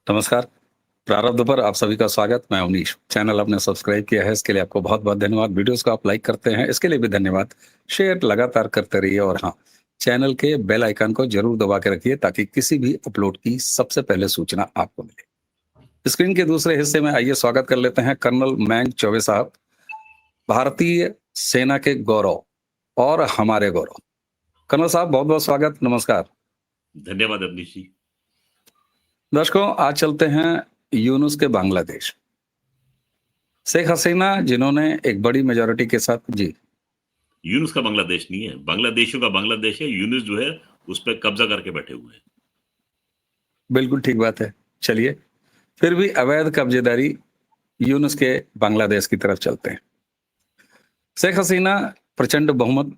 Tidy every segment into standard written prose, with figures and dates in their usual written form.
नमस्कार। प्रारब्ध पर आप सभी का स्वागत। मैं अवनीश। चैनल आपने सब्सक्राइब किया है, इसके लिए आपको बहुत-बहुत धन्यवाद। वीडियोज़ को आप लाइक करते हैं, इसके लिए भी धन्यवाद। शेयर लगातार करते रहिए और हाँ, चैनल के बेल आइकन को ज़रूर दबा के रखिए ताकि किसी भी अपलोड की सबसे पहले सूचना आपको मिले। स्क्रीन के दूसरे हिस्से में आइए स्वागत कर लेते हैं कर्नल मैंग चौबे साहब, भारतीय सेना के गौरव और हमारे गौरव। कर्नल साहब बहुत-बहुत स्वागत, नमस्कार। धन्यवाद अवनीश जी। दर्शकों, आज चलते हैं यूनुस के बांग्लादेश। शेख हसीना जिन्होंने एक बड़ी मेजॉरिटी के साथ जी यूनुस का बांग्लादेश नहीं है, बांग्लादेशियों का बांग्लादेश है। यूनुस जो है उस पे कब्जा करके बैठे हुए हैं। बिल्कुल ठीक बात है। चलिए, फिर भी अवैध कब्जेदारी यूनुस के बांग्लादेश की तरफ चलते हैं। शेख हसीना प्रचंड बहुमत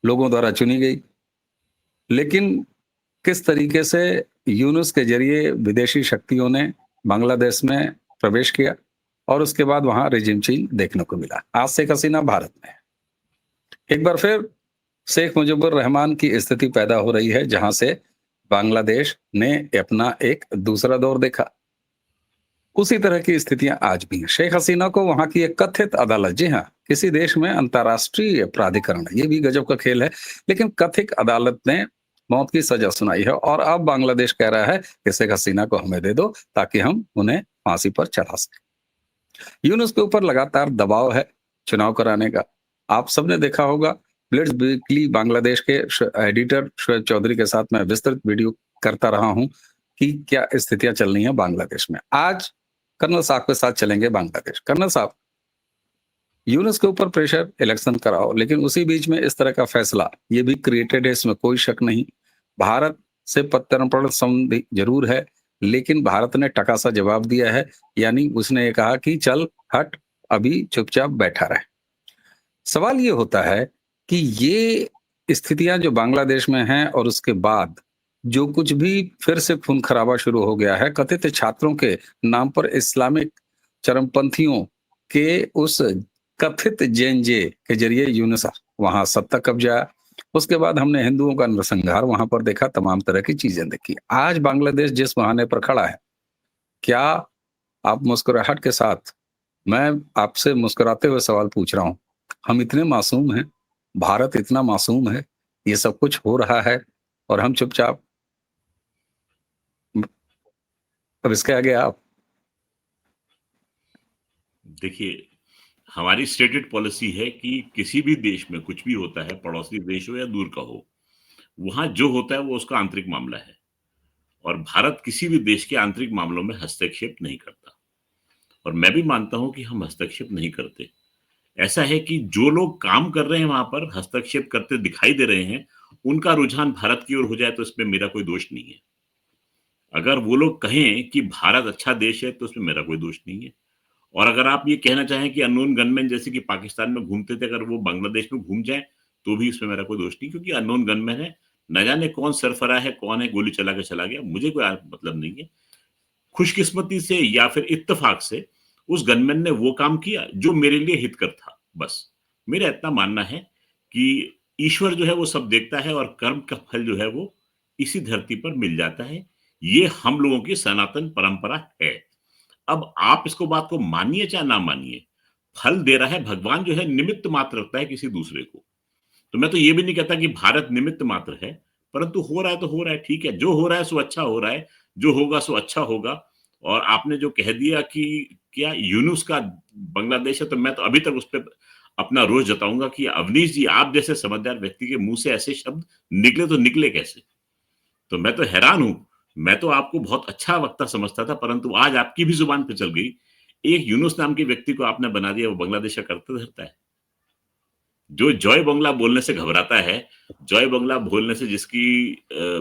लोगों द्वारा चुनी गई, लेकिन किस तरीके से यूनुस के जरिए विदेशी शक्तियों ने बांग्लादेश में प्रवेश किया और उसके बाद वहां रिजिम चेंज देखने को मिला। आज शेख हसीना भारत में है। एक बार फिर शेख मुजीबुर रहमान की स्थिति पैदा हो रही है, जहां से बांग्लादेश ने अपना एक दूसरा दौर देखा। उसी तरह की स्थितियां आज भी हैं। शेख हसीना को वहां की एक कथित अदालत, जी हाँ, किसी देश में अंतर्राष्ट्रीय प्राधिकरण, ये भी गजब का खेल है, लेकिन कथित अदालत ने मौत की सजा सुनाई है और अब बांग्लादेश कह रहा है कि शेख हसीना को हमें दे दो ताकि हम उन्हें फांसी पर चढ़ा सकें। यूनुस के ऊपर लगातार दबाव है चुनाव कराने का। आप सबने देखा होगा, ब्लिट्ज वीकली बांग्लादेश के एडिटर शोएब चौधरी के साथ मैं विस्तृत वीडियो करता रहा हूं कि क्या स्थितियां चल रही हैं बांग्लादेश में। आज कर्नल साहब के साथ चलेंगे बांग्लादेश। कर्नल साहब, यूनुस के ऊपर प्रेशर, इलेक्शन कराओ, लेकिन उसी बीच में इस तरह का फैसला ये भी क्रिएटेड है, इसमें कोई शक नहीं। भारत से प्रत्यर्पण संधि जरूर है, लेकिन भारत ने टका सा जवाब दिया है, यानी उसने ये कहा कि चल हट, अभी चुपचाप बैठा रहे। सवाल ये होता है कि ये स्थितियां जो बांग्लादेश में हैं और उसके बाद जो कुछ भी फिर से खून खराबा शुरू हो गया है कथित छात्रों के नाम पर, इस्लामिक चरमपंथियों के उस कथित जेएनजे के जरिए यूनुस वहां सत्ता कब्जा, उसके बाद हमने हिंदुओं का नरसंहार वहां पर देखा, तमाम तरह की चीजें देखी। आज बांग्लादेश जिस बहाने पर खड़ा है, क्या आप मुस्कुराहट के साथ, मैं आपसे मुस्कुराते हुए सवाल पूछ रहा हूं, हम इतने मासूम हैं, भारत इतना मासूम है, ये सब कुछ हो रहा है और हम चुपचाप, अब इसके आगे आप? देखिए, हमारी स्टेटेड पॉलिसी है कि किसी भी देश में कुछ भी होता है, पड़ोसी देश हो या दूर का हो, वहां जो होता है वो उसका आंतरिक मामला है और भारत किसी भी देश के आंतरिक मामलों में हस्तक्षेप नहीं करता। और मैं भी मानता हूं कि हम हस्तक्षेप नहीं करते। ऐसा है कि जो लोग काम कर रहे हैं वहां पर हस्तक्षेप करते दिखाई दे रहे हैं, उनका रुझान भारत की ओर हो जाए तो इसमें मेरा कोई दोष नहीं है। अगर वो लोग कहें कि भारत अच्छा देश है तो उसमें मेरा कोई दोष नहीं है। और अगर आप ये कहना चाहें कि अननोन गनमैन जैसे कि पाकिस्तान में घूमते थे, अगर वो बांग्लादेश में घूम जाएँ, तो भी इसमें मेरा कोई दोष नहीं, क्योंकि अननोन गनमैन है। न जाने कौन सरफरा है, कौन है, गोली चला के चला गया, मुझे कोई मतलब नहीं है। खुशकिस्मती से या फिर इत्तेफाक से उस गनमैन ने वो काम किया जो मेरे लिए हितकर था, बस। मेरा इतना मानना है कि ईश्वर जो है वो सब देखता है और कर्म का फल जो है वो इसी धरती पर मिल जाता है। ये हम लोगों की सनातन परंपरा है। अब आप इसको बात को मानिए चाहे ना मानिए, फल दे रहा है भगवान, जो है निमित्त मात्र रखता है किसी दूसरे को। तो मैं तो ये भी नहीं कहता कि भारत निमित्त मात्र है, परंतु हो रहा है तो हो रहा है, ठीक है। जो हो रहा है सो अच्छा हो रहा है, जो होगा सो अच्छा होगा। और आपने जो कह दिया कि क्या यूनुस का बांग्लादेश है, तो मैं तो अभी तक उस पे अपना रोष जताऊंगा कि अवनीश जी, आप जैसे समझदार व्यक्ति के मुंह से ऐसे शब्द निकले तो निकले कैसे? तो मैं तो हैरान हूं। मैं तो आपको बहुत अच्छा वक्ता समझता था, परंतु आज आपकी भी जुबान पे चल गई। एक यूनुस नाम के व्यक्ति को आपने बना दिया वो बांग्लादेश का करता धरता है। जो जॉय बांग्ला बोलने से घबराता है, जॉय बांग्ला बोलने से जिसकी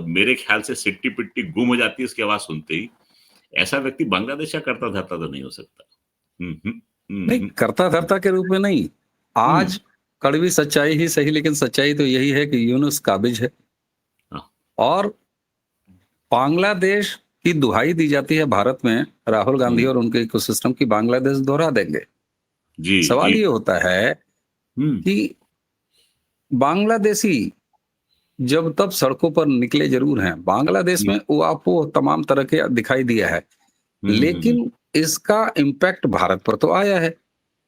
मेरे ख्याल से सिट्टी-पिट्टी गुम हो जाती है उसकी आवाज़ सुनते ही, ऐसा व्यक्ति बांग्लादेश का करता धरता तो नहीं हो सकता। हुँ, हुँ, हुँ, नहीं, हुँ, कर्ता धर्ता के रूप में नहीं। हुँ, आज कड़वी सच्चाई ही सही, लेकिन सच्चाई तो यही है कि यूनुस काबिज है हाँ, और बांग्लादेश की दुहाई दी जाती है भारत में, राहुल गांधी हुँ, और उनके इकोसिस्टम की, बांग्लादेश दोहरा देंगे। जी, जी, सवाल ये होता है हुँ, कि बांग्लादेशी जब तब सड़कों पर निकले जरूर हैं। बांग्लादेश जी। में वो आपको तमाम तरह के दिखाई दिया है, हुँ, हुँ, हुँ, हुँ। लेकिन इसका इम्पैक्ट भारत पर तो आया है।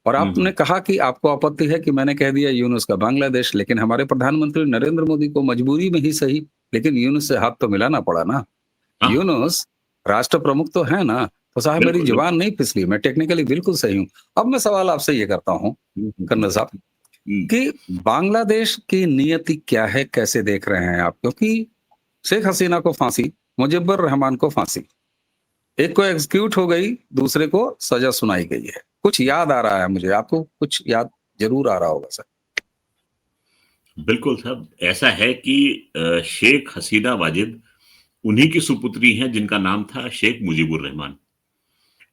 और हुँ, आपने हुँ। कहा कि आपको आपत्ति है कि मैंने कह दिया यूनुस का बांग्लादेश, लेकिन हमारे प्रधानमंत्री नरेंद्र मोदी को मजबूरी में ही सही, लेकिन यूनुस से हाथ तो मिलाना पड़ा ना। हाँ, यूनुस राष्ट्र प्रमुख तो है ना, तो साहब मेरी बिल्कुल, बिल्कुल। जुबान नहीं फिसली, मैं टेक्निकली बिल्कुल सही हूँ। अब मैं सवाल आपसे ये करता हूँ, हुँ, हुँ, हुँ। कर्नल साहब, हुँ, कि बांग्लादेश की नियति क्या है, कैसे देख रहे हैं आप? क्योंकि शेख हसीना को फांसी, मुजिबर रहमान को फांसी, एक को एग्जीक्यूट हो गई, दूसरे को सजा सुनाई गई है। कुछ याद आ रहा है मुझे, आपको कुछ याद जरूर आ रहा होगा सर। बिल्कुल साहब, ऐसा है कि शेख हसीना वाजिद उन्हीं की सुपुत्री हैं जिनका नाम था शेख मुजीबुर रहमान।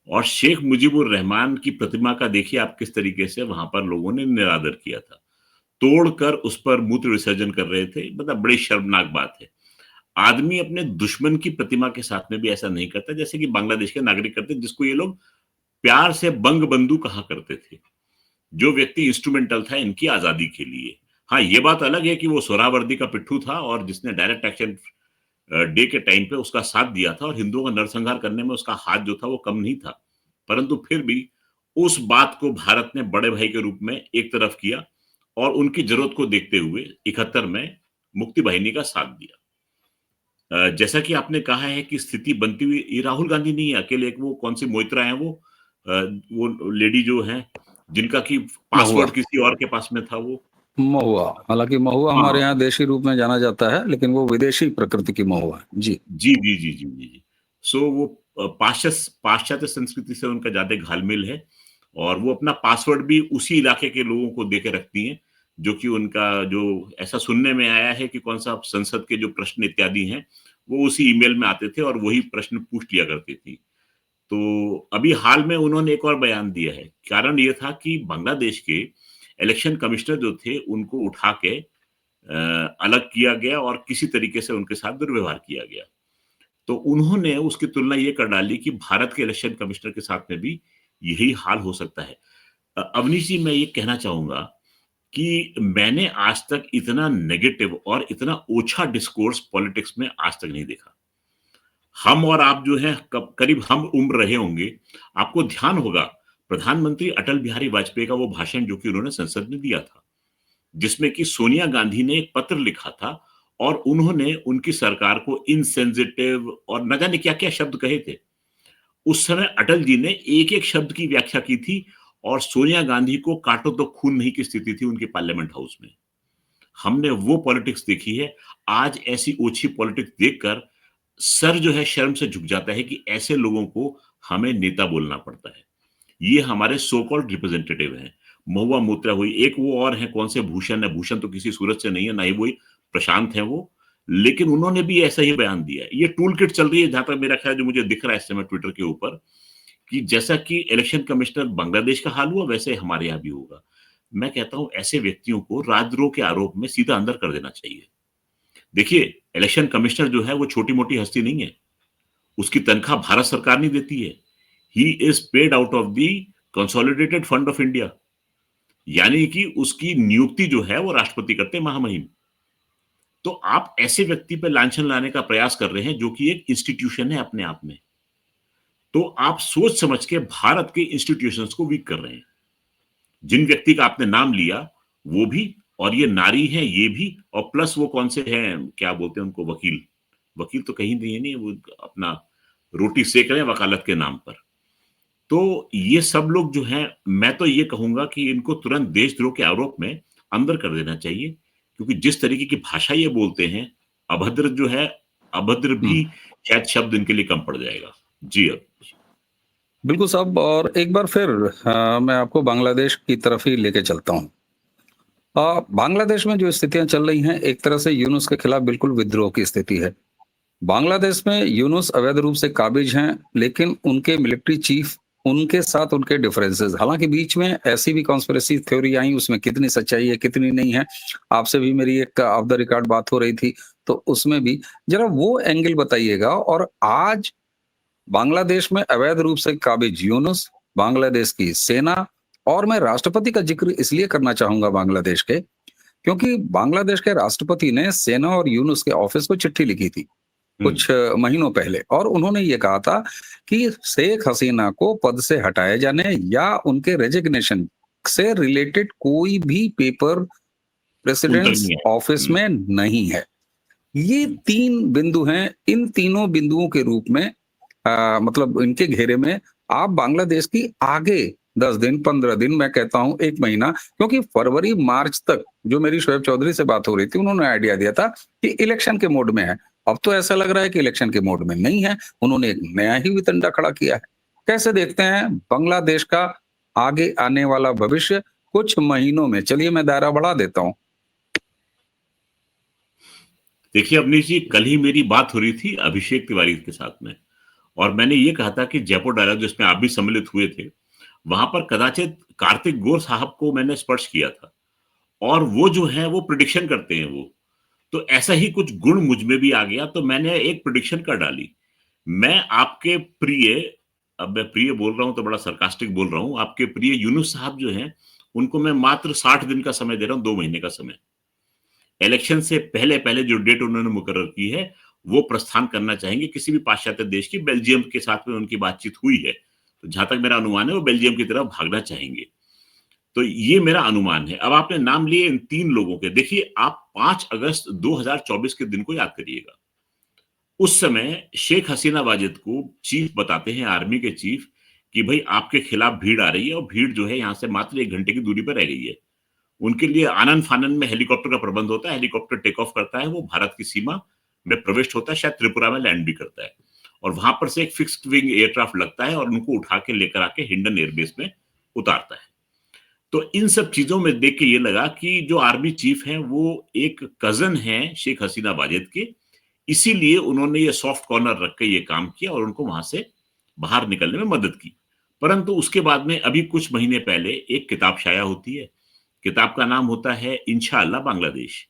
और शेख मुजीबुर रहमान की प्रतिमा का देखिए आप किस तरीके से वहाँ पर लोगों ने निरादर किया था। तोड़कर उस पर मूत्र विसर्जन कर रहे थे, मतलब बड़ी शर्मनाक बात है। आदमी अपने दुश्मन की प्रतिमा के साथ में भी ऐसा नहीं करता, जैसे कि बांग्लादेश के नागरिक करते, जिसको ये लोग प्यार से बंग-बंधु कहा करते थे। जो व्यक्ति इंस्ट्रूमेंटल था इनकी आज़ादी के लिए। हाँ, ये बात अलग है कि वो सोहरावर्दी का पिट्ठू था और जिसने डायरेक्ट एक्शन डे के टाइम पे उसका साथ दिया था और हिंदुओं का नरसंहार करने में उसका हाथ जो था वो कम नहीं था। परंतु फिर भी उस बात को भारत ने बड़े भाई के रूप में एक तरफ किया और उनकी ज़रूरत को देखते हुए 71 में मुक्ति वाहिनी का साथ दिया। जैसा कि आपने कहा है कि स्थिति बनती हुई ये राहुल गांधी नहीं है अकेले, एक वो कौन-सी मोइत्रा हैं वो लेडी जो हैं, जिनका कि महुआ, पासवर्ड किसी और के पास में था वो। महुआ, हालाँकि महुआ हमारे हाँ। यहाँ देशी रूप में जाना जाता है, लेकिन वो विदेशी प्रकृति की महुआ है। जी। जी, जी, जी, जी, जी, जी। सो वो पाश्चात्य संस्कृति से उनका ज़्यादा घाल-मेल है और वो अपना पासवर्ड भी उसी इलाके के लोगों को दे के रखती हैं, जो कि उनका जो ऐसा सुनने में आया है कि कौन-सा संसद के जो प्रश्न इत्यादि हैं, वो उसी ईमेल में आते थे और वही प्रश्न पूछ लिया करती थी। तो अभी हाल में उन्होंने एक और बयान दिया है। कारण ये था कि बांग्लादेश के इलेक्शन कमिश्नर जो थे, उनको उठा के अलग किया गया और किसी तरीके से उनके साथ दुर्व्यवहार किया गया। तो उन्होंने उसकी तुलना ये कर डाली कि भारत के इलेक्शन कमिश्नर के साथ में भी यही हाल हो सकता है। अवनीश जी, मैं ये कहना चाहूँगा कि मैंने आज तक इतना नेगेटिव और इतना ओछा डिस्कोर्स पॉलिटिक्स में आज तक नहीं देखा। हम और आप जो हैं कब करीब हम उम्र रहे होंगे, आपको ध्यान होगा प्रधानमंत्री अटल बिहारी वाजपेयी का वो भाषण जो कि उन्होंने संसद में दिया था, जिसमें कि सोनिया गांधी ने एक पत्र लिखा था और उन्होंने उनकी सरकार को इनसेंसिटिव और न जाने क्या-क्या शब्द कहे थे। उस समय अटल जी ने एक-एक शब्द की व्याख्या की थी और सोनिया गांधी को काटो तो खून नहीं की स्थिति थी उनके पार्लियामेंट हाउस में। हमने वो पॉलिटिक्स देखी है। आज ऐसी ओछी पॉलिटिक्स देखकर सर जो है शर्म से झुक जाता है कि ऐसे लोगों को हमें नेता बोलना पड़ता है। ये हमारे सो कॉल्ड रिप्रेजेंटेटिव हैं। महुआ मोइत्रा हुई, एक वो और हैं कौन से भूषण है, भूषण तो किसी सूरत से नहीं है, ना ही वही प्रशांत हैं वो। लेकिन उन्होंने भी ऐसा ही बयान दिया है। ये टूल किट चल रही है जहाँ तक मेरा ख़्याल जो मुझे दिख रहा है इस समय ट्विटर के ऊपर कि जैसा कि इलेक्शन कमिश्नर बांग्लादेश का हाल हुआ वैसे हमारे यहाँ भी होगा। मैं कहता हूँ ऐसे व्यक्तियों को राजद्रोह के आरोप में सीधा अंदर कर देना चाहिए। देखिए, इलेक्शन कमिश्नर जो है वो छोटी-मोटी हस्ती नहीं है। उसकी तनख्वाह भारत सरकार नहीं देती है। He is paid out of the consolidated fund of India. यानी कि उसकी नियुक्ति जो है वो राष्ट्रपति करते हैं महामहिम। तो आप ऐसे व्यक्ति पे लांछन लाने का प्रयास कर रहे हैं जो कि एक इंस्टीट्यूशन है अपने आप में। तो आप सोच समझ के भारत के इंस्टीट्यूशंस को वीक कर रहे हैं। जिन व्यक्ति का आपने नाम लिया वो भी और ये नारी हैं ये भी और प्लस वो कौन से हैं क्या बोलते हैं उनको वकील। वकील तो कहीं नहीं है वो अपना रोटी सेक रहे हैं वकालत के नाम पर। तो ये सब लोग जो हैं, मैं तो ये कहूँगा कि इनको तुरंत देशद्रोह के आरोप में अंदर कर देना चाहिए, क्योंकि जिस तरीके की भाषा ये बोलते हैं, अभद्र जो है, अभद्र हुँ। भी शायद शब्द इनके लिए कम पड़ जाएगा। जी बिल्कुल साहब, और एक बार फिर मैं आपको बांग्लादेश की तरफ ही लेके चलता हूँ। बांग्लादेश में जो स्थितियाँ चल रही हैं, एक तरह से यूनुस के खिलाफ बिल्कुल विद्रोह की स्थिति है। बांग्लादेश में यूनुस अवैध रूप से काबिज हैं, लेकिन उनके मिलिट्री चीफ, उनके साथ उनके डिफरेंसेस, हालांकि बीच में ऐसी भी कॉन्स्पिरेसी थ्योरी आई, उसमें कितनी सच्चाई है कितनी नहीं है, आपसे भी मेरी एक ऑफ द रिकॉर्ड बात हो रही थी, तो उसमें भी जरा वो एंगल बताइएगा। और आज बांग्लादेश में अवैध रूप से काबिज यूनुस, बांग्लादेश की सेना, और मैं राष्ट्रपति का जिक्र इसलिए करना चाहूंगा बांग्लादेश के, क्योंकि बांग्लादेश के राष्ट्रपति ने सेना और यूनुस के ऑफिस को चिट्ठी लिखी थी कुछ महीनों पहले, और उन्होंने ये कहा था कि शेख हसीना को पद से हटाए जाने या उनके रेजिग्नेशन से रिलेटेड कोई भी पेपर उनका प्रेसिडेंट्स नहीं है। ऑफिस में नहीं है। ये 3 बिंदु हैं। इन तीनों बिंदुओं के रूप में मतलब इनके घेरे में आप बांग्लादेश की आगे 10 दिन, 15 दिन, मैं कहता हूं 1 महीना, क्योंकि फरवरी, मार्च तक जो मेरी शोएब चौधरी से बात हो रही थी, उन्होंने आइडिया दिया था कि इलेक्शन के मोड में है। अब तो ऐसा लग रहा है कि इलेक्शन के मोड में नहीं है, उन्होंने एक नया ही वितंडा खड़ा किया है। कैसे देखते हैं बांग्लादेश का आगे आने वाला भविष्य कुछ महीनों में? चलिए मैं दायरा बढ़ा देता हूं। देखिए अवनीश जी, कल ही मेरी बात हो रही थी अभिषेक तिवारी के साथ में, और मैंने ये कहा था कि जयपुर डायलॉग जिसमें आप भी सम्मिलित हुए थे, वहां पर कदाचित कार्तिक गोर साहब को मैंने स्पर्श किया था, और वो जो है वो प्रिडिक्शन करते हैं वो। तो ऐसा ही कुछ गुण मुझ में भी आ गया, तो मैंने एक प्रिडिक्शन कर डाली। मैं आपके प्रिय, अब मैं प्रिय बोल रहा हूं तो बड़ा सरकास्टिक बोल रहा हूं, आपके प्रिय यूनुस साहब जो हैं, उनको मैं मात्र 60 दिन का समय दे रहा हूं, 2 महीने का समय। इलेक्शन से पहले-पहले जो डेट उन्होंने मुकर्रर की है, वो प्रस्थान करना चाहेंगे किसी भी पाश्चात्य देश की। बेल्जियम के साथ में उनकी बातचीत हुई है, तो जहां तक मेरा अनुमान है वो बेल्जियम की तरफ भागना चाहेंगे। तो ये मेरा अनुमान है। अब आपने नाम लिए इन 3 लोगों के, देखिए आप 5 अगस्त 2024 के दिन को याद करिएगा। उस समय शेख हसीना वाजिद को चीफ बताते हैं, आर्मी के चीफ, कि भई आपके खिलाफ भीड़ आ रही है, और भीड़ जो है यहाँ से मात्र 1 घंटे की दूरी पर रह गई है। उनके लिए आनन-फानन में हेलीकॉप्टर का प्रबंध होता है, हेलीकॉप्टर टेक ऑफ करता है, वो भारत की सीमा में प्रविष्ट होता है, शायद त्रिपुरा में लैंड भी करता है, और वहां पर से एक फिक्स्ड विंग एयरक्राफ्ट लगता है और उनको उठा के लेकर आके हिंडन एयरबेस में उतारता है। तो इन सब चीजों में देख के ये लगा कि जो आर्मी चीफ हैं वो एक कजन हैं शेख हसीना वाजिद के, इसीलिए उन्होंने ये सॉफ्ट कॉर्नर रख के ये काम किया और उनको वहां से बाहर निकलने में मदद की। परंतु उसके बाद में अभी कुछ महीने पहले एक किताब शाया होती है। किताब का नाम होता है इंशाअल्लाह बांग्लादेश।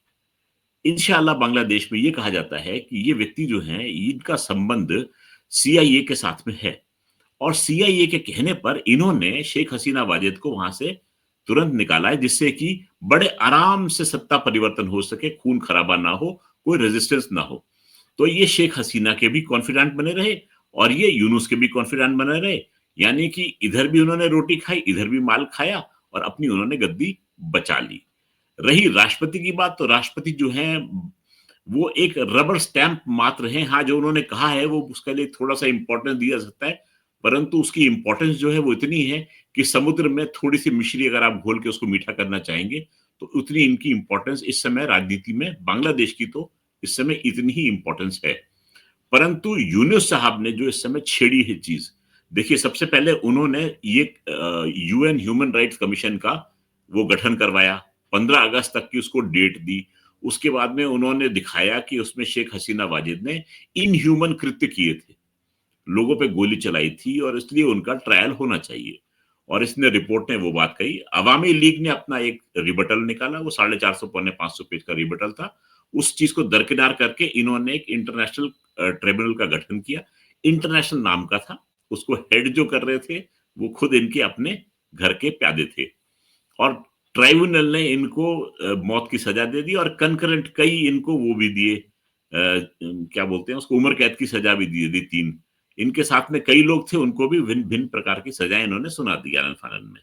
इंशाअल्लाह बांग्लादेश में ये कहा जाता है कि ये व्यक्ति जो हैं, इनका संबंध सीआईए के साथ में है, और सीआईए के कहने पर इन्होंने शेख हसीना वाजिद को वहां से तुरंत निकाला है, जिससे कि बड़े आराम से सत्ता परिवर्तन हो सके, खून खराबा ना हो, कोई रेजिस्टेंस ना हो। तो ये शेख हसीना के भी कॉन्फिडेंट बने रहे और ये यूनुस के भी कॉन्फिडेंट बने रहे, यानी कि इधर भी उन्होंने रोटी खाई, इधर भी माल खाया, और अपनी उन्होंने गद्दी बचा ली। रही राष्ट्रपति की बात, तो राष्ट्रपति जो हैं वो एक रबर स्टैंप मात्र हैं। हाँ, जो उन्होंने कहा है वो उसके लिए थोड़ा-सा इम्पोर्टेंस दिया जा सकता है, परंतु उसकी इम्पोर्टेंस जो है वो इतनी है कि समुद्र में थोड़ी-सी मिश्री अगर आप घोल के उसको मीठा करना चाहेंगे, तो उतनी इनकी इम्पोर्टेंस इस समय राजनीति में बांग्लादेश की तो इस समय इतनी ही इम्पोर्टेंस है। परंतु यूनुस साहब ने जो इस समय छेड़ी है चीज़, देखिए सबसे पहले उन्होंने ये यूएन ह्यूमन राइट्स कमीशन का वो गठन करवाया, 15 अगस्त तक की उसको डेट दी। उसके बाद में उन्होंने दिखाया कि उसमें शेख हसीना वाजिद ने इनह्यूमन कृत्य किए थे, लोगों पे गोली चलाई थी, और इसलिए उनका ट्रायल होना चाहिए। और इसने रिपोर्ट ने वो बात कही। अवामी लीग ने अपना एक रिबटल निकाला, वो 450 पौने 500 पेज का रिबटल था। उस चीज को दरकिनार करके इन्होंने एक इंटरनेशनल ट्रिब्यूनल का गठन किया। इंटरनेशनल नाम का था, उसको हेड जो कर रहे थे वो खुद इनके अपने घर के प्यादे थे, और ट्राइब्यूनल ने इनको मौत की सजा दे दी, और कंकरेंट कई इनको वो भी दिए, क्या बोलते हैं उसको, उम्र कैद की सजा भी दी 3। इनके साथ में कई लोग थे, उनको भी भिन्न भिन्न प्रकार की सजाएं इन्होंने सुना दी आनन फानन में।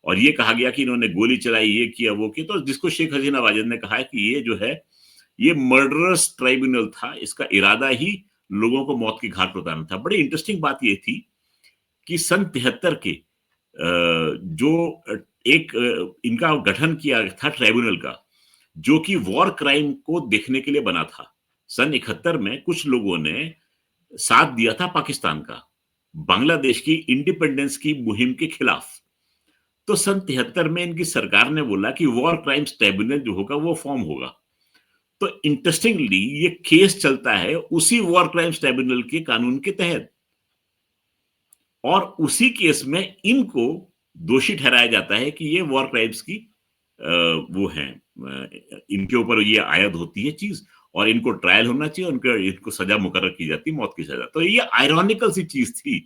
और ये कहा गया कि इन्होंने गोली चलाई, ये किया, वो किया। तो जिसको शेख हसीना वाजिद ने कहा है कि ये जो है ये मर्डरस ट्राइब्यूनल था, इसका इरादा ही लोगों को मौत की घाट पर उतारना था। बड़ी इंटरेस्टिंग बात ये थी कि सन 73 के जो एक इनका गठन किया था ट्राइब्यूनल का, जो कि वॉर क्राइम को देखने के लिए बना था। सन 71 में कुछ लोगों ने साथ दिया था पाकिस्तान का, बांग्लादेश की इंडिपेंडेंस की मुहिम के खिलाफ। तो सन 73 में इनकी सरकार ने बोला कि वॉर क्राइम्स ट्राइब्यूनल जो होगा वो फॉर्म होगा। तो इंटरेस्टिंगली ये केस चलता है उसी वॉर क्राइम्स ट्राइब्यूनल के कानून के तहत, और उसी केस में इनको दोषी ठहराया जाता है कि ये वॉर क्राइम्स की वो हैं, इनके ऊपर ये आयद होती है चीज, और इनको ट्रायल होना चाहिए, इनको सजा मुकर्रर की जाती है, मौत की सजा। तो ये आयरॉनिकल सी चीज थी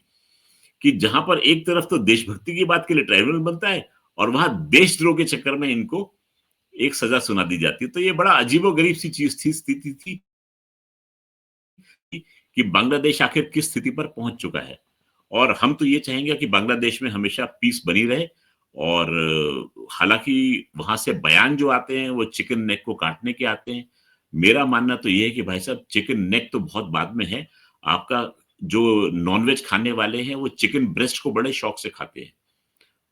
कि जहां पर एक तरफ तो देशभक्ति की बात के लिए ट्राइब्यूनल बनता है, और वहां देशद्रोह के चक्कर में इनको एक सजा सुना दी जाती है। तो ये बड़ा अजीबोगरीब सी चीज थी, स्थिति थी कि बांग्लादेश आखिर किस स्थिति पर पहुंच चुका है। और हम तो ये चाहेंगे कि बांग्लादेश में हमेशा पीस बनी रहे। और हालांकि वहां से बयान जो आते हैं वो चिकन नेक को काटने के आते हैं। मेरा मानना तो ये है कि भाई साहब, चिकन नेक तो बहुत बाद में है। आपका जो नॉनवेज खाने वाले हैं वो चिकन ब्रेस्ट को बड़े शौक से खाते हैं।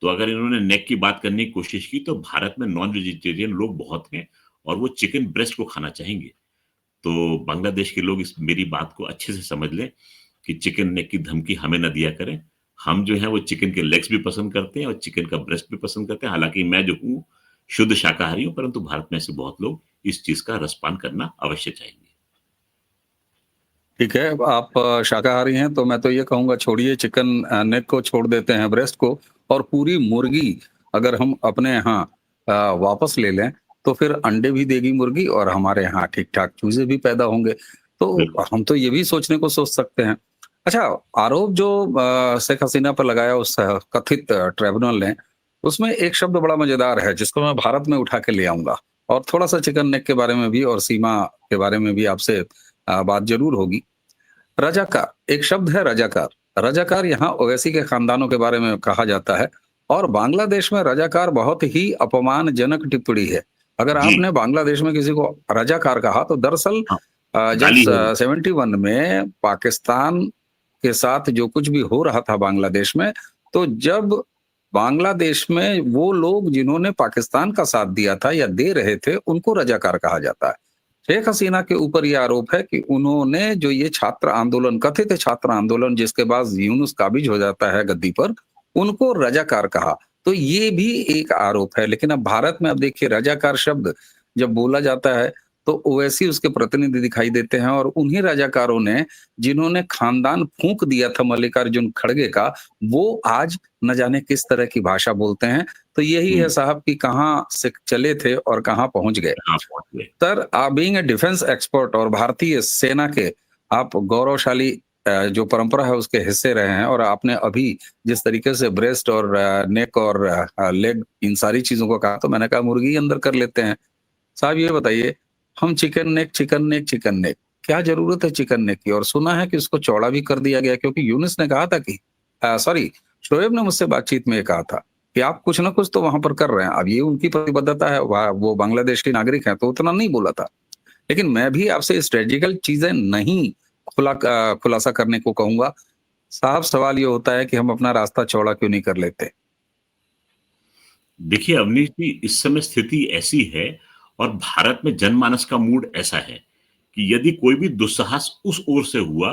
तो अगर इन्होंने नेक की बात करने की कोशिश की तो भारत में नॉन वेजिटेरियन लोग बहुत हैं और वो चिकन ब्रेस्ट को खाना चाहेंगे। तो बांग्लादेश के लोग इस मेरी बात को अच्छे से समझ लें कि चिकन नेक की धमकी हमें ना दिया करें। हम जो है वो चिकन के लेग्स भी पसंद करते हैं और चिकन का ब्रेस्ट भी पसंद करते हैं। हालांकि मैं जो हूँ शुद्ध शाकाहारी हूँ, परंतु भारत में ऐसे बहुत लोग इस चीज का रसपान करना अवश्य चाहेंगे। ठीक है, आप शाकाहारी हैं तो मैं तो ये कहूँगा छोड़िए चिकन नेक को, छोड़ देते हैं ब्रेस्ट को, और पूरी मुर्गी अगर हम अपने यहाँ वापस ले लें तो फिर अंडे भी देगी मुर्गी और हमारे यहाँ ठीक-ठाक चूज़े भी पैदा होंगे। तो बिल्कुल। हम तो ये भी सोचने को सोच सकते हैं। अच्छा, आरोप जो शेख हसीना पर लगाया उस कथित ट्रिब्यूनल ने, उसमें एक शब्द बड़ा मज़ेदार है जिसको मैं भारत में उठा के ले आऊँगा, और थोड़ा-सा चिकन नेक के बारे में भी और सीमा के बारे में भी आपसे बात ज़रूर होगी। रज़ाकार, एक शब्द है रज़ाकार। रज़ाकार यहाँ ओवैसी के खानदानों के बारे में कहा जाता है, और बांग्लादेश में रज़ाकार बहुत ही अपमानजनक टिप्पणी है। अगर जी। आपने बांग्लादेश में किसी को रज़ाकार कहा तो दरअसल हाँ, जब गाली है वो। 71 में पाकिस्तान के साथ जो कुछ भी हो रहा था बांग्लादेश में, तो जब बांग्लादेश में वो लोग जिन्होंने पाकिस्तान का साथ दिया था या दे रहे थे, उनको रज़ाकार कहा जाता है। शेख हसीना के ऊपर ये आरोप है कि उन्होंने जो ये छात्र आंदोलन, कथित छात्र आंदोलन जिसके बाद यूनुस काबिज हो जाता है गद्दी पर, उनको रज़ाकार कहा। तो ये भी एक आरोप है। लेकिन अब भारत में अब देखिए, रज़ाकार शब्द जब बोला जाता है तो ओवैसी उसके प्रतिनिधि दिखाई देते हैं, और उन्हीं रज़ाकारों ने जिन्होंने खानदान फूँक दिया था मल्लिकार्जुन खड़गे का, वो आज न जाने किस तरह की भाषा बोलते हैं। तो यही है हुँ, साहब कि कहाँ से चले थे और कहाँ पहुँच गए। कहाँ पहुँच गए। Sir, being a defence expert और भारतीय सेना के आप गौरवशाली जो परंपरा है उसके हिस्से रहे हैं, और आपने अभी जिस तरीके से ब्रेस्ट और नेक और लेग, इन सारी चीज़ों को कहा, तो मैंने कहा मुर्गी ही अंदर कर लेते हैं। साहब ये बताइए, हम chicken neck, chicken neck, chicken neck, क्या ज़रूरत है चिकन नेक की? और सुना है कि उसको चौड़ा भी कर दिया गया, क्योंकि यूनुस ने कहा था कि सॉरी, शोएब ने मुझसे बातचीत में ये कहा था कि आप कुछ ना कुछ तो वहाँ पर कर रहे हैं। अब ये उनकी प्रतिबद्धता है, वो बांग्लादेश के नागरिक हैं, तो उतना नहीं बोला था। लेकिन मैं भी आपसे स्ट्रेटेजिकल चीज़ें नहीं खुलासा करने को कहूँगा। साफ सवाल ये होता है कि हम अपना रास्ता चौड़ा क्यों नहीं कर लेते? देखिए अवनीश जी, इस समय स्थिति ऐसी है और भारत में जनमानस का मूड ऐसा है कि यदि कोई भी दुस्साहस उस ओर से हुआ,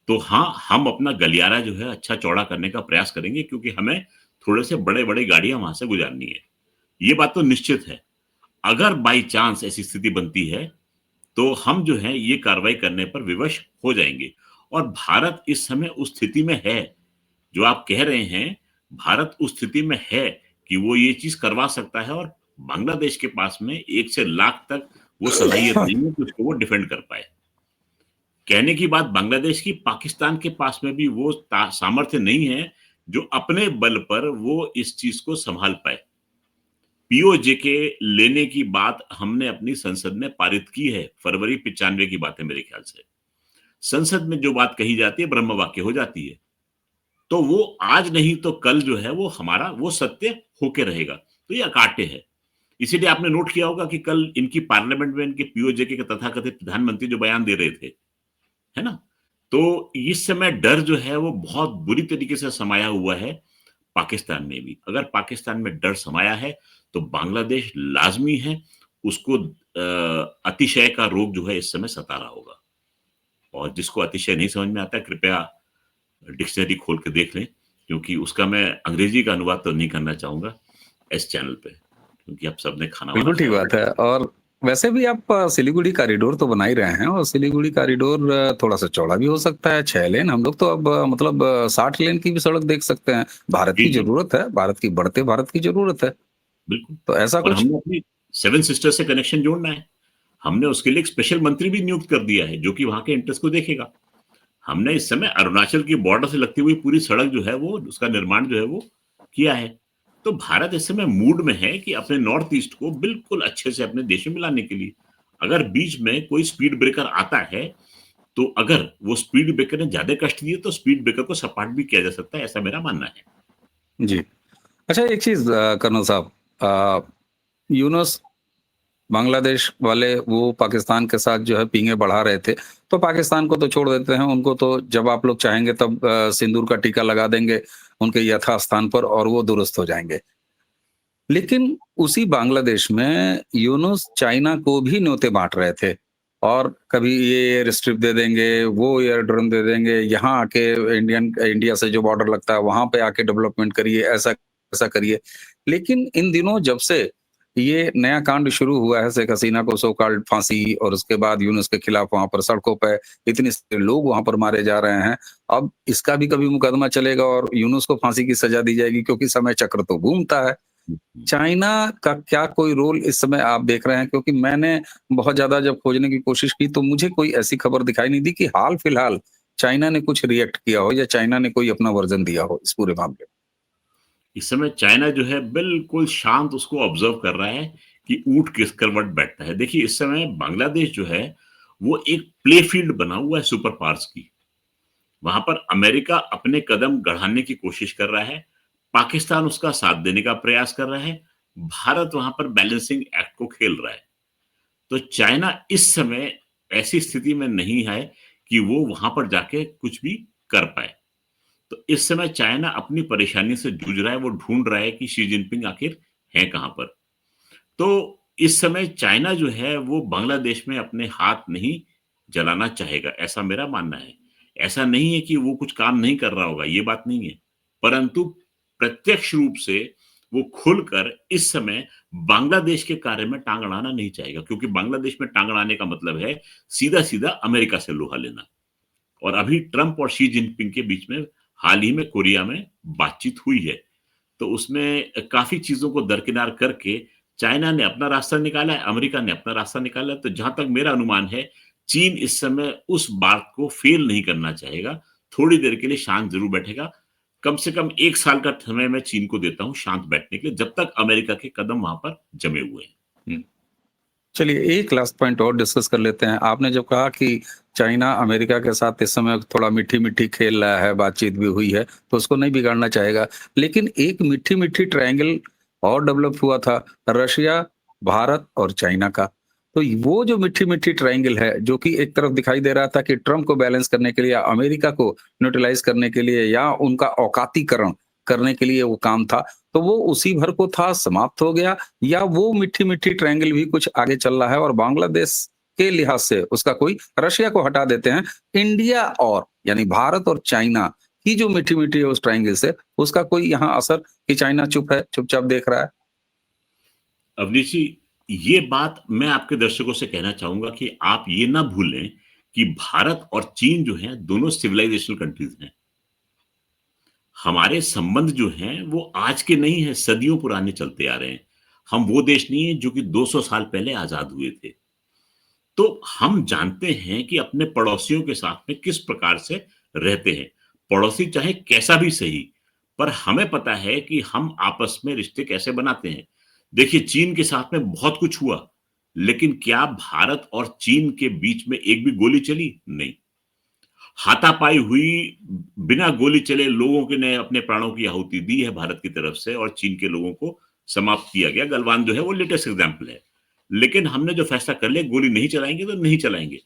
तो हाँ, हम अपना गलियारा जो है अच्छा चौड़ा करने का प्रयास करेंगे, क्योंकि हमें थोड़े से बड़े-बड़े गाड़ियाँ वहाँ से गुज़ारनी है। ये बात तो निश्चित है। अगर बाय चांस ऐसी स्थिति बनती है, तो हम जो है ये कार्रवाई करने पर विवश हो जाएँगे। और भारत इस समय उस स्थिति में है, जो आप कह रहे हैं, भारत उस स्थिति में है कि वो ये चीज़ करवा सकता है। और बांग्लादेश के पास में 1 से लाख तक वो सलाहियत नहीं है कि उसको वो डिफेंड कर पाए। कहने की बात बांग्लादेश की, पाकिस्तान के पास में भी वो सामर्थ्य नहीं है, जो अपने बल पर वो इस चीज़ को सँभाल पाए। पीओजे के लेने की बात हमने अपनी संसद में पारित की है, फरवरी 95 की बात है मेरे ख्याल से। संसद में जो बात कही जाती है ब्रह्म वाक्य हो जाती है। तो वो आज नहीं तो कल जो है वो हमारा वो सत्य होके रहेगा। तो ये अकाट्य है। इसीलिए आपने नोट किया होगा कि कल इनकी पार्लियामेंट में इनके पीओजे के तथाकथित प्रधानमंत्री जो बयान दे रहे थे, है ना? तो इस समय डर जो है वो बहुत बुरी तरीके से समाया हुआ है पाकिस्तान में भी। अगर पाकिस्तान में डर समाया है, तो बांग्लादेश लाज़मी है उसको अतिशय का रोग जो है इस समय सता रहा होगा। और जिसको अतिशय नहीं समझ में आता है, कृपया डिक्शनरी खोल के देख लें, क्योंकि उसका मैं अंग्रेजी का अनुवाद तो नहीं करना चाहूँगा इस चैनल पे, क्योंकि अब सबने खाना-वाना बिल्कुल ठीक खाया बात होगा। है। और वैसे भी आप सिलीगुड़ी कॉरिडोर तो बना ही रहे हैं, और सिलीगुड़ी कॉरिडोर थोड़ा-सा चौड़ा भी हो सकता है, 6 लेन। हम लोग तो अब मतलब 60 लेन की भी सड़क देख सकते हैं। भारत जी, की जी, ज़रूरत है, भारत की बढ़ते भारत की ज़रूरत है। बिल्कुल। तो ऐसा और कुछ? हमने अपनी 7 सिस्टर्स से कनेक्शन जोड़ना है। हमने उसके लिए एक स्पेशल मंत्री भी नियुक्त कर दिया है, जो कि वहाँ के इंटरेस्ट को देखेगा। हमने इस समय अरुणाचल की बॉर्डर से लगती हुई पूरी सड़क जो है वो उसका निर्माण जो है वो किया है। तो भारत इस समय मूड में है कि अपने नॉर्थ ईस्ट को बिल्कुल अच्छे से अपने देश में मिलाने के लिए। अगर बीच में कोई स्पीड ब्रेकर आता है, तो अगर वो स्पीड ब्रेकर ने ज़्यादा कष्ट दिए, तो स्पीड ब्रेकर को सपाट भी किया जा सकता है, ऐसा मेरा मानना है। जी। अच्छा, एक चीज़ कर्नल साहब, यूनुस बांग्लादेश वाले वो पाकिस्तान के साथ जो है पींगे बढ़ा रहे थे, तो पाकिस्तान को तो छोड़ देते हैं, उनको तो जब आप लोग चाहेंगे तब सिंदूर का टीका लगा देंगे उनके यथास्थान पर और वो दुरुस्त हो जाएँगे। लेकिन उसी बांग्लादेश में यूनुस चाइना को भी न्योते बाँट रहे थे और कभी ये एयर स्ट्रिप दे देंगे, वो एयर ड्रोन दे देंगे, यहाँ आके इंडिया से जो बॉर्डर लगता है वहाँ पे आके डेवलपमेंट करिए, ऐसा करिए। लेकिन इन दिनों जब से ये नया कांड शुरू हुआ है, शेख हसीना को सो कॉल्ड फांसी और उसके बाद यूनुस के खिलाफ वहाँ पर सड़कों पे इतने सारे लोग वहाँ पर मारे जा रहे हैं। अब इसका भी कभी मुकदमा चलेगा और यूनुस को फांसी की सजा दी जाएगी क्योंकि समय चक्र तो घूमता है। चाइना का क्या कोई रोल इस समय आप देख रहे हैं? क्योंकि मैंने बहुत ज़्यादा जब खोजने की कोशिश की तो मुझे कोई ऐसी खबर दिखाई नहीं दी कि हाल-फिलहाल चाइना ने कुछ रिएक्ट किया हो या चाइना ने कोई अपना वर्ज़न दिया हो इस पूरे मामले में। इस समय चाइना जो है बिल्कुल शांत उसको ऑब्जर्व कर रहा है कि ऊँट किस करवट बैठता है। देखिए, इस समय बांग्लादेश जो है, वो एक प्ले फील्ड बना हुआ है सुपर पावर्स की। वहाँ पर अमेरिका अपने कदम गड़ाने की कोशिश कर रहा है, पाकिस्तान उसका साथ देने का प्रयास कर रहा है, भारत वहाँ पर बैलेंसिंग एक्ट को खेल रहा है। तो चाइना इस समय ऐसी स्थिति में नहीं है कि वो वहाँ पर जाके कुछ भी कर पाए। तो इस समय चाइना अपनी परेशानी से जूझ रहा है, वो ढूँढ रहा है कि शी जिनपिंग आखिर हैं कहाँ पर। तो इस समय चाइना जो है वो बांग्लादेश में अपने हाथ नहीं जलाना चाहेगा, ऐसा मेरा मानना है। ऐसा नहीं है कि वो कुछ काम नहीं कर रहा होगा, ये बात नहीं है। परंतु प्रत्यक्ष रूप से वो खुलकर इस समय बांग्लादेश के कार्य में टाँग अड़ाना नहीं चाहेगा, क्योंकि बांग्लादेश में टाँग अड़ाने का मतलब है सीधा-सीधा अमेरिका से लोहा लेना। और अभी ट्रंप और शी जिनपिंग के बीच में हाल ही में कोरिया में बातचीत हुई है। तो उसमें काफ़ी चीज़ों को दरकिनार करके चाइना ने अपना रास्ता निकाला है, अमेरिका ने अपना रास्ता निकाला है। तो जहाँ तक मेरा अनुमान है, चीन इस समय उस बात को फ़ेल नहीं करना चाहेगा। थोड़ी देर के लिए शांत ज़रूर बैठेगा। कम से कम 1 साल का समय मैं चीन को देता हूँ शांत बैठने के लिए, जब तक अमेरिका के कदम वहाँ पर जमे हुए हैं। हुँ। चलिए एक लास्ट पॉइंट और डिस्कस कर लेते हैं। आपने जब कहा कि चाइना अमेरिका के साथ इस समय थोड़ा मीठी-मीठी खेल रहा है, बातचीत भी हुई है, तो उसको नहीं बिगाड़ना चाहेगा। लेकिन एक मीठी-मीठी ट्रायंगल और डेवलप हुआ था, रशिया, भारत और चाइना का। तो वो जो मीठी-मीठी ट्रायंगल है, जो कि एक तरफ दिखाई दे रहा था कि ट्रंप को बैलेंस करने के लिए या अमेरिका को न्यूट्रलाइज़ करने के लिए या उनका औकातीकरण करने के लिए वो काम था, तो वो उसी भर को था, समाप्त हो गया या वो मीठी-मीठी ट्रायंगल भी कुछ आगे चल रहा है और बांग्लादेश के लिहाज से उसका कोई रशिया को हटा देते हैं। इंडिया और यानी भारत और चाइना की जो मीठी-मीठी है उस ट्रायंगल से, उसका कोई यहाँ असर कि चाइना चुप है, चुपचाप देख रहा है? अवनीश जी, ये बात मैं आपके दर्शकों से कहना चाहूँगा कि आप ये ना भूलें कि भारत और चीन जो हैं, दोनों सिविलाइजेशनल कंट्रीज़ हैं। हमारे संबंध जो हैं, वो आज के नहीं हैं, सदियों पुराने चलते आ रहे हैं। हम वो देश नहीं हैं, जो कि 200 साल पहले आज़ाद हुए थे। तो हम जानते हैं कि अपने पड़ोसियों के साथ में किस प्रकार से रहते हैं। पड़ोसी चाहे कैसा भी सही, पर हमें पता है कि हम आपस में रिश्ते कैसे बनाते हैं। देखिए, चीन के साथ में बहुत कुछ हुआ, लेकिन क्या भारत और चीन के बीच में एक भी गोली चली? नहीं। हाथापाई हुई, बिना गोली चले लोगों के ने अपने प्राणों की आहुति दी है भारत की तरफ से और चीन के लोगों को समाप्त किया गया। गलवान जो है वो लेटेस्ट एग्ज़ाम्पल है। लेकिन हमने जो फैसला कर लिया गोली नहीं चलाएँगे तो नहीं चलाएँगे।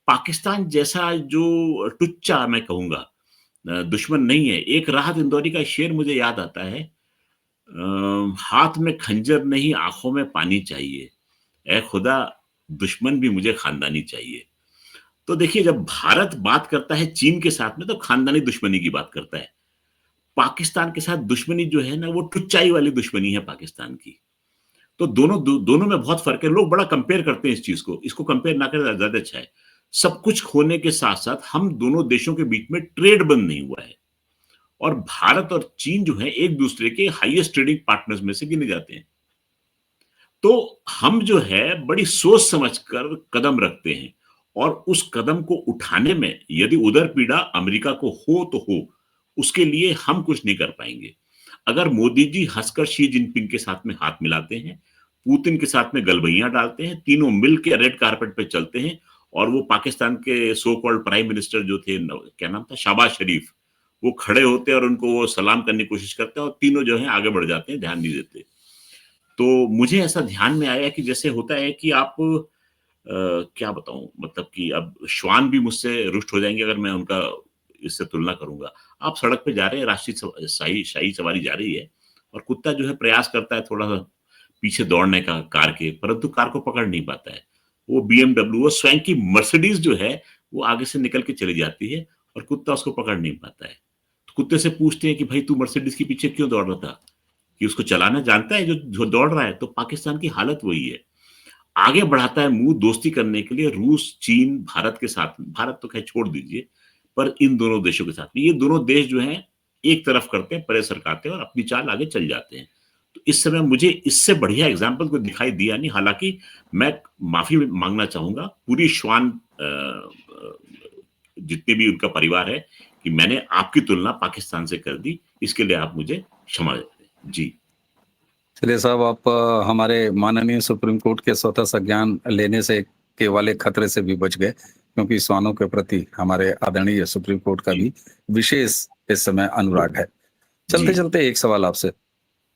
पाकिस्तान जैसा जो टुच्चा मैं कहूँगा दुश्मन नहीं है। एक राहत इंदौरी का शेर मुझे याद आता है हाथ में खंजर नहीं आँखों में पानी चाहिए। ऐ खुदा दुश्मन भी मुझे खानदानी चाहिए। तो देखिए जब भारत बात करता है चीन के साथ में तो खानदानी दुश्मनी की बात करता है। पाकिस्तान के साथ दुश्मनी जो है ना वो टुच्चाई वाली दुश्मनी है पाकिस्तान की। तो दोनों में बहुत फ़र्क है। लोग बड़ा कंपेयर करते हैं इस चीज़ को। इसको कंपेयर ना करें ज़्यादा अच्छा है। सब कुछ होने के साथ-साथ हम दोनों देशों के बीच में ट्रेड बंद नहीं हुआ है। और भारत और चीन जो है एक-दूसरे के हाईएस्ट ट्रेडिंग पार्टनर्स में से गिने जाते हैं। तो हम जो है बड़ी सोच समझ कर कदम रखते हैं और उस कदम को उठाने में यदि उदर पीड़ा अमेरिका को हो तो हो, उसके लिए हम कुछ नहीं कर पाएँगे। अगर मोदी जी हंसकर शी जिनपिंग के साथ में हाथ मिलाते हैं, पुतिन के साथ में गलबैयां डालते हैं, तीनों मिलकर रेड कारपेट पे चलते हैं, और वो पाकिस्तान के सो कॉल्ड प्राइम मिनिस्टर जो थे, क्या नाम था, शहबाज शरीफ, वो खड़े होते हैं और उनको वो सलाम करने की कोशिश करते हैं, और तीनों जो है आगे बढ़ जाते हैं, ध्यान नहीं देते। तो मुझे ऐसा ध्यान में आया कि जैसे होता है कि आप क्या बताऊं, मतलब कि अब श्वान भी मुझसे रुष्ट हो जाएंगे अगर मैं उनका इससे तुलना करूंगा। आप सड़क पे जा रहे हैं, राष्ट्रीय शाही शाही सवारी जा रही है, और कुत्ता जो है प्रयास करता है थोड़ा सा पीछे दौड़ने का कार के, परंतु कार को पकड़ नहीं पाता है। वो बीएमडब्ल्यू, वो स्वयं की मर्सिडीज जो है, वो आगे से निकल के चली जाती है, और कुत्ता उसको पकड़ नहीं पाता है। तो कुत्ते से पूछते हैं कि भाई तू मर्सिडीज के पीछे क्यों दौड़ रहा था, कि उसको चलाना जानता है जो दौड़ रहा है। तो पाकिस्तान की हालत वही है, आगे बढ़ाता है मुंह दोस्ती करने के लिए रूस, चीन, भारत के साथ में। भारत तो खैर छोड़ दीजिए, पर इन दोनों देशों के साथ में, ये दोनों देश जो हैं एक तरफ करते हैं, परे सरकाते हैं और अपनी चाल आगे चल जाते हैं। तो इस समय मुझे इससे बढ़िया एग्जाम्पल कोई दिखाई दिया नहीं। हालांकि मैं माफी मांगना चाहूंगा पूरी श्वान जितने भी उनका परिवार है, कि मैंने आपकी तुलना पाकिस्तान से कर दी, इसके लिए आप मुझे क्षमा दें। जी। चलिए साहब, आप हमारे माननीय सुप्रीम कोर्ट के स्वतः संज्ञान लेने से के वाले खतरे से भी बच गए, क्योंकि स्वानों के प्रति हमारे आदरणीय सुप्रीम कोर्ट का भी विशेष इस समय अनुराग है। चलते जी। चलते एक सवाल आपसे,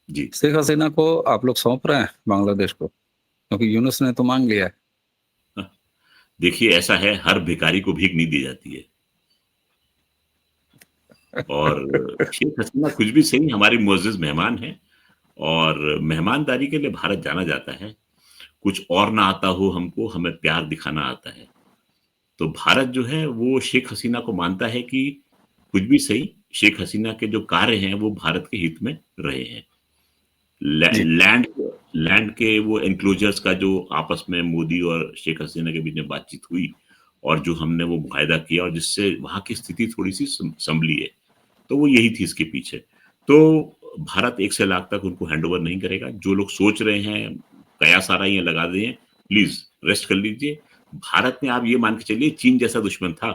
जी। शेख हसीना को आप लोग सौंप रहे हैं बांग्लादेश को, क्योंकि यूनुस ने तो मांग लिया है। देखिए, ऐसा है, हर भिखारी को भीख नहीं दी जाती है, और शेख हसीना कुछ भी सही हमारी मुअज़्ज़ज़ मेहमान है, और मेहमानदारी के लिए भारत जाना जाता है। कुछ और ना आता हो हमको, हमें प्यार दिखाना आता है। तो भारत जो है वो शेख हसीना को मानता है कि कुछ भी सही, शेख हसीना के जो कार्य हैं वो भारत के हित में रहे हैं। जी लैंड लैंड के वो एनक्लोजर्स का जो आपस में मोदी और शेख हसीना के बीच में बातचीत हुई, और जो हमने वो मुआहदा किया, और जिससे वहाँ की स्थिति थोड़ी-सी संभली है, तो वो यही थी इसके पीछे। तो भारत 1 से लाख तक उनको हैंडओवर नहीं करेगा। जो लोग सोच रहे हैं, कयास आराइयाँ लगा रहे हैं, प्लीज़ रेस्ट कर लीजिए। भारत में आप ये मान के चलिए, चीन जैसा दुश्मन था,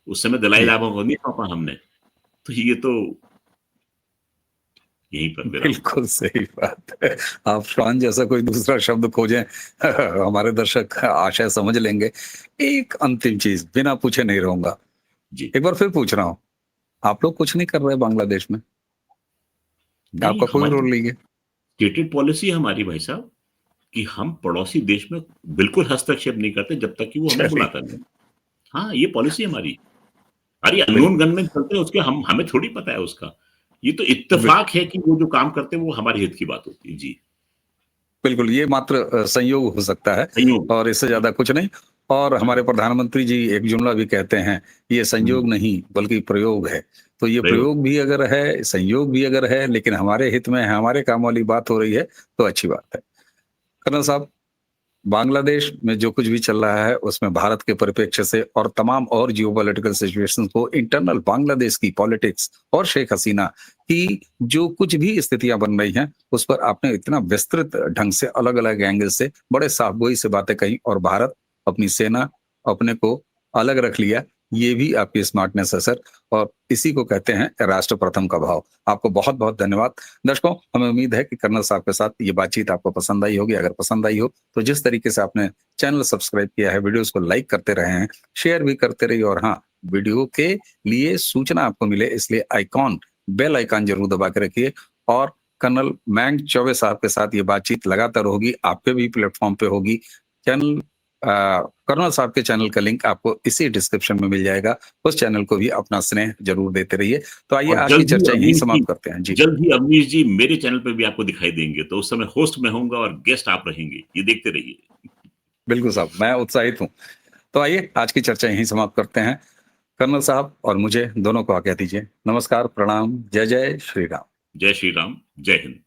उस समय दलाई जी लामा को नहीं सौंपा हमने। तो ये तो यहीं पर विराम। बिल्कुल सही बात है। आप श्वान जैसा कोई दूसरा शब्द खोजें, हमारे दर्शक आशय समझ लेंगे। एक अंतिम चीज बिना पूछे नहीं रहूंगा, जी। एक बार फिर पूछ रहा हूँ, आप लोग कुछ नहीं कर रहे बांग्लादेश में? नहीं, आपका कोई हमारी रोल नहीं है? स्टेटेड पॉलिसी है हमारी भाई साहब, कि हम पड़ोसी देश में बिल्कुल हस्तक्षेप नहीं करते जब तक कि वो हमें चलिए, बुलाता नहीं। हाँ, ये पॉलिसी है हमारी। अरे अननोन बिल्कुल गनमैन चलते हैं, उसके हमें थोड़ी पता है उसका। ये तो बिल्कुल इत्तेफाक है कि वो जो काम करते हैं वो हमारे हित की बात होती है। जी। बिल्कुल, ये मात्र संयोग हो सकता है संयोग। और इससे जी। ज्यादा कुछ नहीं। और हमारे प्रधानमंत्री जी एक जुमला भी कहते हैं, ये हुँ, संयोग नहीं बल्कि प्रयोग है। तो ये प्रयोग। प्रयोग भी अगर है, संयोग भी अगर है, लेकिन हमारे हित में है, हमारे काम वाली बात हो रही है, तो अच्छी बात है। कर्नल साहब, बांग्लादेश में जो कुछ भी चल रहा है उसमें भारत के परिप्रेक्ष्य से और तमाम और जियोपॉलिटिकल सिचुएशंस को, इंटरनल बांग्लादेश की पॉलिटिक्स और शेख हसीना की जो कुछ भी स्थितियां बन रही हैं, उस पर आपने इतना विस्तृत ढंग से अलग अलग एंगल से बड़े साफगोई से बातें कही, और भारत अपनी सेना अपने को अलग रख लिया। ये भी आपकी स्मार्टनेस है सर, और इसी को कहते हैं राष्ट्र प्रथम का भाव। आपको बहुत बहुत धन्यवाद। दर्शकों, हमें उम्मीद है कि कर्नल साहब के साथ ये बातचीत आपको पसंद आई होगी। अगर पसंद आई हो तो जिस तरीके से आपने चैनल सब्सक्राइब किया है, वीडियोस को लाइक करते रहे हैं, शेयर भी करते रहिए, और हाँ, वीडियो के लिए सूचना आपको मिले इसलिए आइकॉन, बेल आइकॉन जरूर दबा के रखिए। और कर्नल मैंग चौबे साहब के साथ ये बातचीत लगातार होगी, आपके भी प्लेटफॉर्म पे होगी। चैनल कर्नल साहब के चैनल का लिंक आपको इसी डिस्क्रिप्शन में मिल जाएगा। उस चैनल को भी अपना स्नेह जरूर देते रहिए। तो आइए और आज की चर्चा यहीं समाप्त करते हैं। जी जल्द ही अवनीश जी मेरे चैनल पे भी आपको दिखाई देंगे। तो उस समय होस्ट मैं होऊँगा और गेस्ट आप रहेंगे। ये देखते रहिए। बिल्कुल साहब, मैं उत्साहित हूँ। तो आइए आज की चर्चा यहीं समाप्त करते हैं। कर्नल साहब और मुझे दोनों को आज्ञा दीजिए। नमस्कार, प्रणाम, जय जय श्री राम। जय श्री राम, जय हिंद।